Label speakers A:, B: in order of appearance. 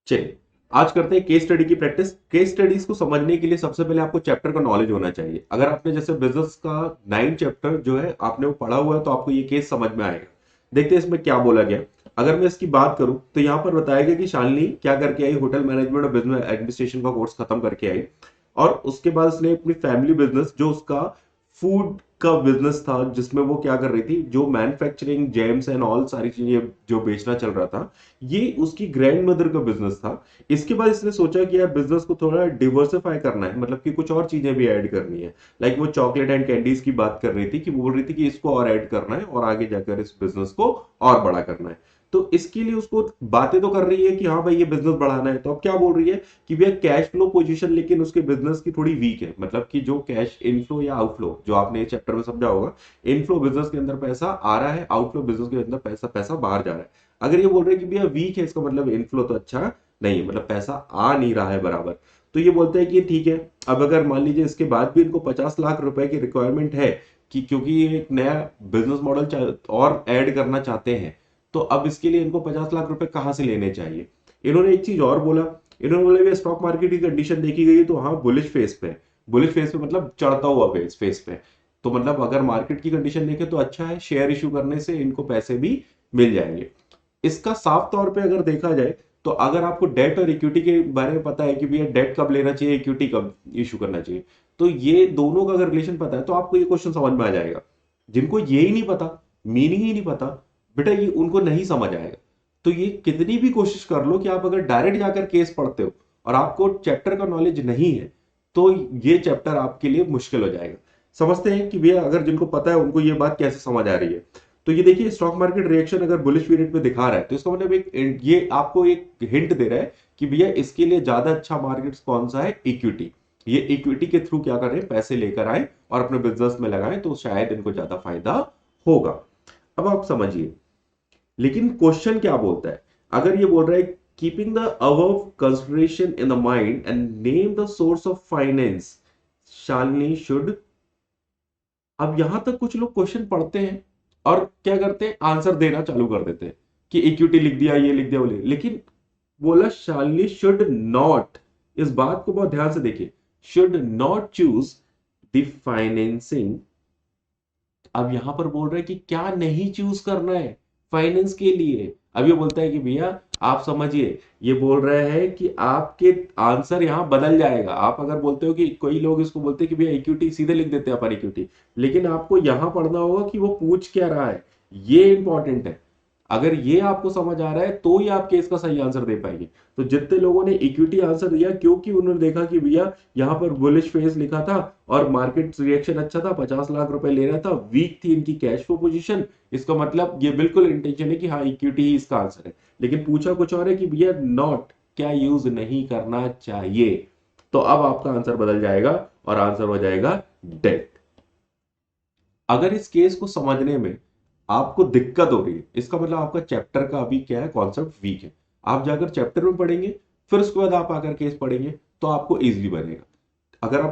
A: चलिए, आज करते हैं केस स्टडी की प्रैक्टिस। केस स्टडीज को समझने के लिए सबसे पहले आपको चैप्टर का नॉलेज होना चाहिए। अगर आपने जैसे बिजनेस का 9 चैप्टर जो है आपने वो पढ़ा हुआ है तो आपको ये केस समझ में आएगा। देखते हैं इसमें क्या बोला गया। अगर मैं इसकी बात करूं तो यहां पर बताया गया कि शालिनी क्या करके आई, होटल मैनेजमेंट और बिजनेस एडमिनिस्ट्रेशन का कोर्स खत्म करके आई और उसके बाद उसने अपनी फैमिली बिजनेस जो उसका फूड का बिजनेस था जिसमें वो क्या कर रही थी, जो मैन्युफैक्चरिंग जेम्स एंड ऑल सारी चीजें जो बेचना चल रहा था, ये उसकी ग्रैंड मदर का बिजनेस था। इसके बाद इसने सोचा कि यार बिजनेस को थोड़ा डिवर्सिफाई करना है, मतलब कि कुछ और चीजें भी ऐड करनी है। लाइक वो चॉकलेट एंड कैंडीज की बात कर रही थी कि वो बोल रही थी कि इसको और ऐड करना है और आगे जाकर इस बिजनेस को और बड़ा करना है। तो इसके लिए उसको बातें तो कर रही है कि हाँ भाई ये बिजनेस बढ़ाना है, तो अब क्या बोल रही है कि भैया कैश फ्लो पोजीशन लेकिन उसके बिजनेस की थोड़ी वीक है। मतलब कि जो कैश इनफ्लो या आउटफ्लो जो आपने इस चैप्टर में समझा होगा, इनफ्लो बिजनेस के अंदर पैसा आ रहा है, आउटफ्लो बिजनेस के अंदर पैसा पैसा बाहर जा रहा है। अगर ये बोल रहे हैं कि भैया वीक है, इसका मतलब इनफ्लो तो अच्छा नहीं है, मतलब पैसा आ नहीं रहा है बराबर। तो ये बोलते हैं कि ठीक है, अब अगर मान लीजिए इसके बाद भी इनको 50 लाख रुपए की रिक्वायरमेंट है कि क्योंकि ये एक नया बिजनेस मॉडल और ऐड करना चाहते हैं, तो अब इसके लिए इनको 50 लाख रुपए कहां से लेने चाहिए। इन्होंने एक चीज और बोला, इन्होंने बोला भैया स्टॉक मार्केट की कंडीशन देखी गई है तो हाँ बुलिश फेस पे। बुलिश फेस पे मतलब चढ़ता हुआ फेस फेस पे। तो मतलब अगर मार्केट की कंडीशन देखें तो अच्छा है, शेयर इशू करने से इनको पैसे भी मिल जाएंगे। इसका साफ तौर पे अगर देखा जाए तो अगर आपको डेट और इक्विटी के बारे में पता है कि भैया डेट कब लेना चाहिए, इक्विटी कब इशू करना चाहिए, तो ये दोनों का अगर रिलेशन पता है तो आपको ये क्वेश्चन समझ में आ जाएगा। जिनको ये ही नहीं पता, मीनिंग ही नहीं पता, बेटा ये उनको नहीं समझ आएगा। तो ये कितनी भी कोशिश कर लो कि आप अगर डायरेक्ट जाकर केस पढ़ते हो और आपको चैप्टर का नॉलेज नहीं है, तो ये चैप्टर आपके लिए मुश्किल हो जाएगा। समझते हैं कि भैया अगर जिनको पता है उनको ये बात कैसे समझ आ रही है। तो ये देखिए स्टॉक मार्केट रिएक्शन अगर बुलिश पीरियड पे दिखा रहा है तो इसका मतलब एक ये आपको एक हिंट दे रहा है कि भैया इसके लिए ज्यादा अच्छा मार्केट कौन सा है, इक्विटी। ये इक्विटी के थ्रू क्या करें, पैसे लेकर आए और अपने बिजनेस में लगाएं तो शायद इनको ज्यादा फायदा होगा। अब आप समझिए, लेकिन क्वेश्चन क्या बोलता है। अगर ये बोल रहा है keeping the above consideration in the mind and name the source of finance Shalini should. अब यहां तक कुछ लोग क्वेश्चन पढ़ते हैं और क्या करते हैं, आंसर देना चालू कर देते हैं कि इक्विटी लिख दिया, ये लिख दिया, वो लिख, लेकिन बोला शालिनी शुड नॉट। इस बात को बहुत ध्यान से देखिए, should not choose the financing. अब यहां पर बोल रहे हैं कि क्या नहीं चूज करना है फाइनेंस के लिए। अब ये बोलता है कि भैया आप समझिए, ये बोल रहे हैं कि आपके आंसर यहां बदल जाएगा। आप अगर बोलते हो कि कोई लोग इसको बोलते हैं कि भैया इक्विटी, सीधे लिख देते हैं अपन इक्विटी, लेकिन आपको यहां पढ़ना होगा कि वो पूछ क्या रहा है, ये इंपॉर्टेंट है। अगर ये आपको समझ आ रहा है तो ही आप केस का सही आंसर दे पाएंगे। तो जितने लोगों ने इक्विटी आंसर दिया क्योंकि उन्होंने देखा कि भैया यहां पर बुलिश फेस लिखा था और मार्केट रिएक्शन अच्छा था, 50 लाख रुपए ले रहा था, वीक थी इनकी कैश फ्लो पोजीशन, इसका मतलब ये बिल्कुल इंटेंशन है कि हाँ इक्विटी ही इसका आंसर है। लेकिन पूछा कुछ और है कि भैया नॉट क्या यूज नहीं करना चाहिए। तो अब आपका आंसर बदल जाएगा और आंसर हो जाएगा डेट। अगर इस केस को समझने में आपको दिक्कत हो रही है, इसका मतलब आपका चैप्टर का अभी क्या है, कॉन्सेप्ट वीक है। आप जाकर चैप्टर में पढ़ेंगे, फिर उसके बाद आप आकर केस पढ़ेंगे तो आपको इजीली बनेगा। अगर आप